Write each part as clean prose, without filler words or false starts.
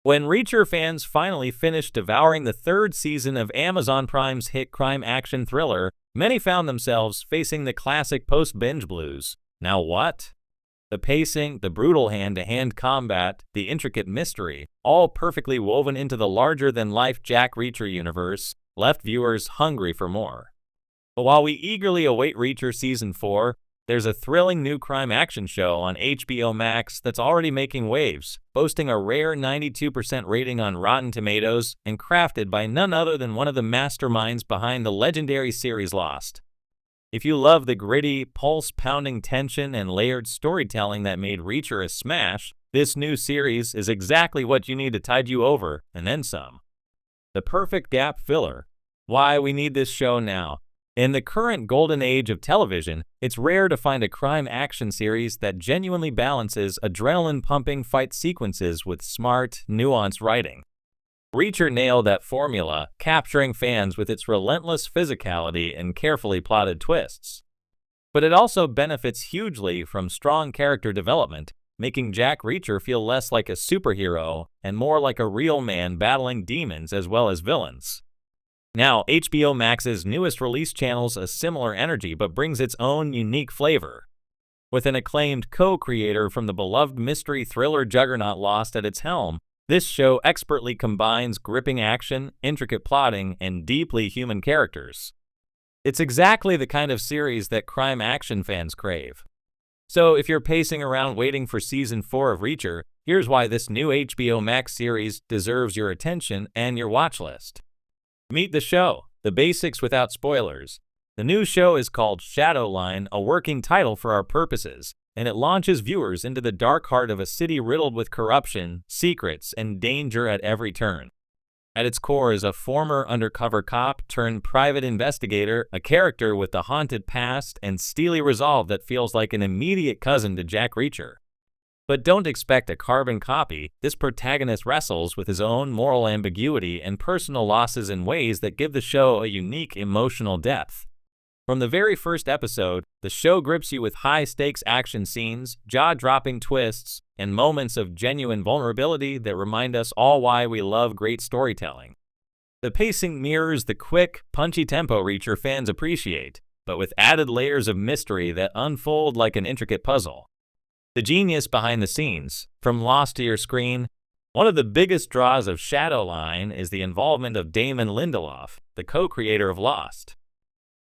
When Reacher fans finally finished devouring the third season of Amazon Prime's hit crime action thriller, many found themselves facing the classic post-binge blues. Now what? The pacing, the brutal hand-to-hand combat, the intricate mystery, all perfectly woven into the larger-than-life Jack Reacher universe, left viewers hungry for more. But while we eagerly await Reacher Season 4, there's a thrilling new crime action show on HBO Max that's already making waves, boasting a rare 92% rating on Rotten Tomatoes and crafted by none other than one of the masterminds behind the legendary series Lost. If you love the gritty, pulse-pounding tension and layered storytelling that made Reacher a smash, this new series is exactly what you need to tide you over, and then some. The perfect gap filler. Why we need this show now. In the current golden age of television, it's rare to find a crime action series that genuinely balances adrenaline-pumping fight sequences with smart, nuanced writing. Reacher nailed that formula, capturing fans with its relentless physicality and carefully plotted twists. But it also benefits hugely from strong character development, making Jack Reacher feel less like a superhero and more like a real man battling demons as well as villains. Now, HBO Max's newest release channels a similar energy but brings its own unique flavor. With an acclaimed co-creator from the beloved mystery thriller juggernaut Lost at its helm, this show expertly combines gripping action, intricate plotting, and deeply human characters. It's exactly the kind of series that crime action fans crave. So if you're pacing around waiting for Season 4 of Reacher, here's why this new HBO Max series deserves your attention and your watch list. Meet the show, the basics without spoilers. The new show is called Shadowline, a working title for our purposes, and it launches viewers into the dark heart of a city riddled with corruption, secrets, and danger at every turn. At its core is a former undercover cop turned private investigator, a character with a haunted past and steely resolve that feels like an immediate cousin to Jack Reacher. But don't expect a carbon copy. This protagonist wrestles with his own moral ambiguity and personal losses in ways that give the show a unique emotional depth. From the very first episode, the show grips you with high-stakes action scenes, jaw-dropping twists, and moments of genuine vulnerability that remind us all why we love great storytelling. The pacing mirrors the quick, punchy tempo Reacher fans appreciate, but with added layers of mystery that unfold like an intricate puzzle. The genius behind the scenes, from Lost to your screen. One of the biggest draws of Shadowline is the involvement of Damon Lindelof, the co-creator of Lost.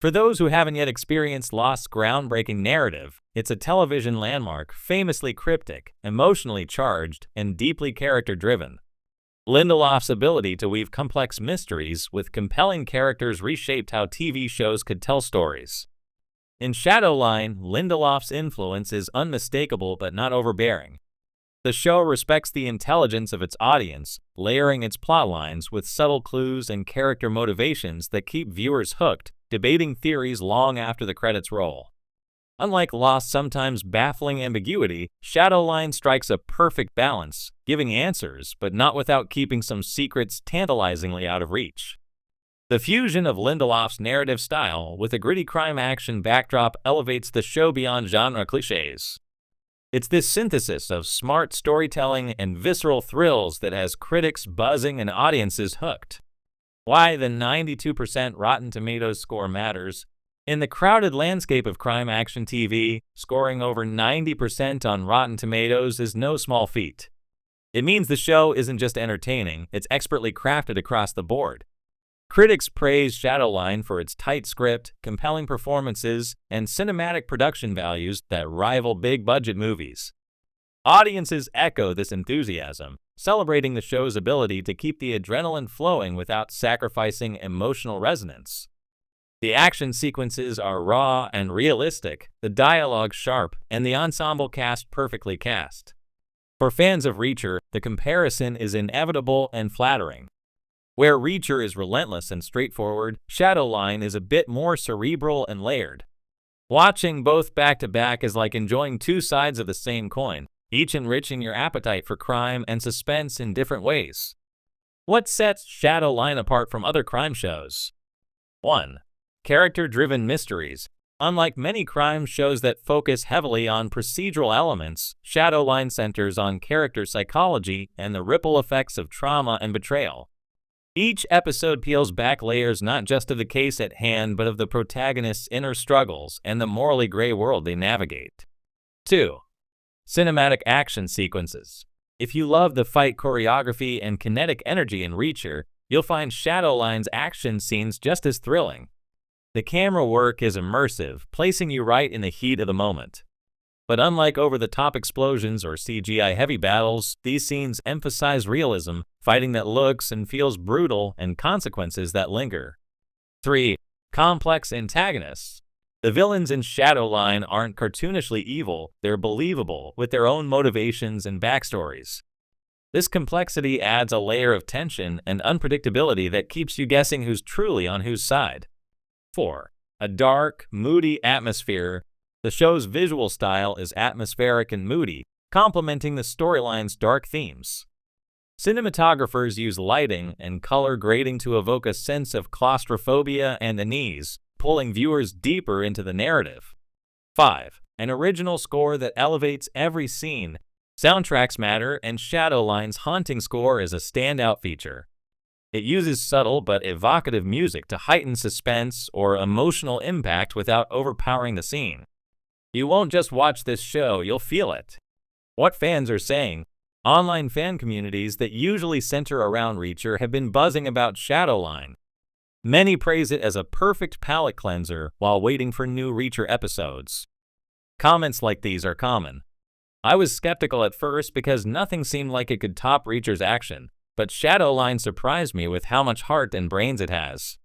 For those who haven't yet experienced Lost's groundbreaking narrative, it's a television landmark, famously cryptic, emotionally charged, and deeply character-driven. Lindelof's ability to weave complex mysteries with compelling characters reshaped how TV shows could tell stories. In Shadowline, Lindelof's influence is unmistakable but not overbearing. The show respects the intelligence of its audience, layering its plotlines with subtle clues and character motivations that keep viewers hooked, debating theories long after the credits roll. Unlike Lost's sometimes baffling ambiguity, Shadowline strikes a perfect balance, giving answers but not without keeping some secrets tantalizingly out of reach. The fusion of Lindelof's narrative style with a gritty crime action backdrop elevates the show beyond genre cliches. It's this synthesis of smart storytelling and visceral thrills that has critics buzzing and audiences hooked. Why the 92% Rotten Tomatoes score matters. In the crowded landscape of crime action TV, scoring over 90% on Rotten Tomatoes is no small feat. It means the show isn't just entertaining, it's expertly crafted across the board. Critics praise Shadowline for its tight script, compelling performances, and cinematic production values that rival big-budget movies. Audiences echo this enthusiasm, celebrating the show's ability to keep the adrenaline flowing without sacrificing emotional resonance. The action sequences are raw and realistic, the dialogue sharp, and the ensemble cast perfectly cast. For fans of Reacher, the comparison is inevitable and flattering. Where Reacher is relentless and straightforward, Shadowline is a bit more cerebral and layered. Watching both back-to-back is like enjoying two sides of the same coin, each enriching your appetite for crime and suspense in different ways. What sets Shadowline apart from other crime shows? 1. Character-driven mysteries. Unlike many crime shows that focus heavily on procedural elements, Shadowline centers on character psychology and the ripple effects of trauma and betrayal. Each episode peels back layers not just of the case at hand but of the protagonist's inner struggles and the morally gray world they navigate. 2. Cinematic action sequences. If you love the fight choreography and kinetic energy in Reacher, you'll find Shadowline's action scenes just as thrilling. The camera work is immersive, placing you right in the heat of the moment. But unlike over-the-top explosions or CGI-heavy battles, these scenes emphasize realism, fighting that looks and feels brutal, and consequences that linger. 3. Complex antagonists. The villains in Shadowline aren't cartoonishly evil, they're believable, with their own motivations and backstories. This complexity adds a layer of tension and unpredictability that keeps you guessing who's truly on whose side. 4. A dark, moody atmosphere. The show's visual style is atmospheric and moody, complementing the storyline's dark themes. Cinematographers use lighting and color grading to evoke a sense of claustrophobia and unease, pulling viewers deeper into the narrative. 5. An original score that elevates every scene. Soundtracks matter, and Shadowline's haunting score is a standout feature. It uses subtle but evocative music to heighten suspense or emotional impact without overpowering the scene. You won't just watch this show, you'll feel it. What fans are saying. Online fan communities that usually center around Reacher have been buzzing about Shadowline. Many praise it as a perfect palate cleanser while waiting for new Reacher episodes. Comments like these are common. I was skeptical at first because nothing seemed like it could top Reacher's action, but Shadowline surprised me with how much heart and brains it has.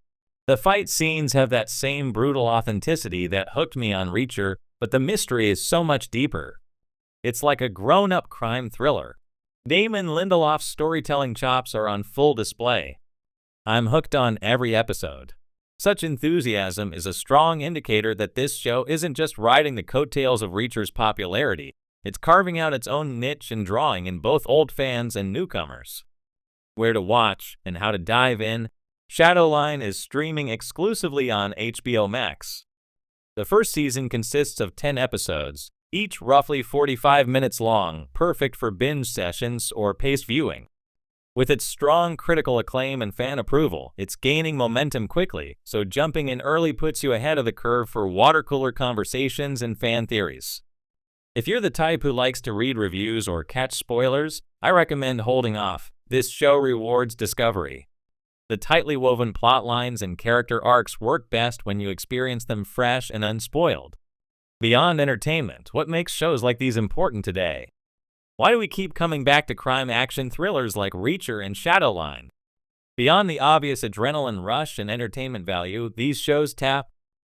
The fight scenes have that same brutal authenticity that hooked me on Reacher, but the mystery is so much deeper. It's like a grown-up crime thriller. Damon Lindelof's storytelling chops are on full display. I'm hooked on every episode. Such enthusiasm is a strong indicator that this show isn't just riding the coattails of Reacher's popularity, it's carving out its own niche and drawing in both old fans and newcomers. Where to watch and how to dive in. Shadowline is streaming exclusively on HBO Max. The first season consists of 10 episodes, each roughly 45 minutes long, perfect for binge sessions or paced viewing. With its strong critical acclaim and fan approval, it's gaining momentum quickly, so jumping in early puts you ahead of the curve for water cooler conversations and fan theories. If you're the type who likes to read reviews or catch spoilers, I recommend holding off. This show rewards discovery. The tightly woven plot lines and character arcs work best when you experience them fresh and unspoiled. Beyond entertainment, what makes shows like these important today? Why do we keep coming back to crime action thrillers like Reacher and Shadowline? Beyond the obvious adrenaline rush and entertainment value, these shows tap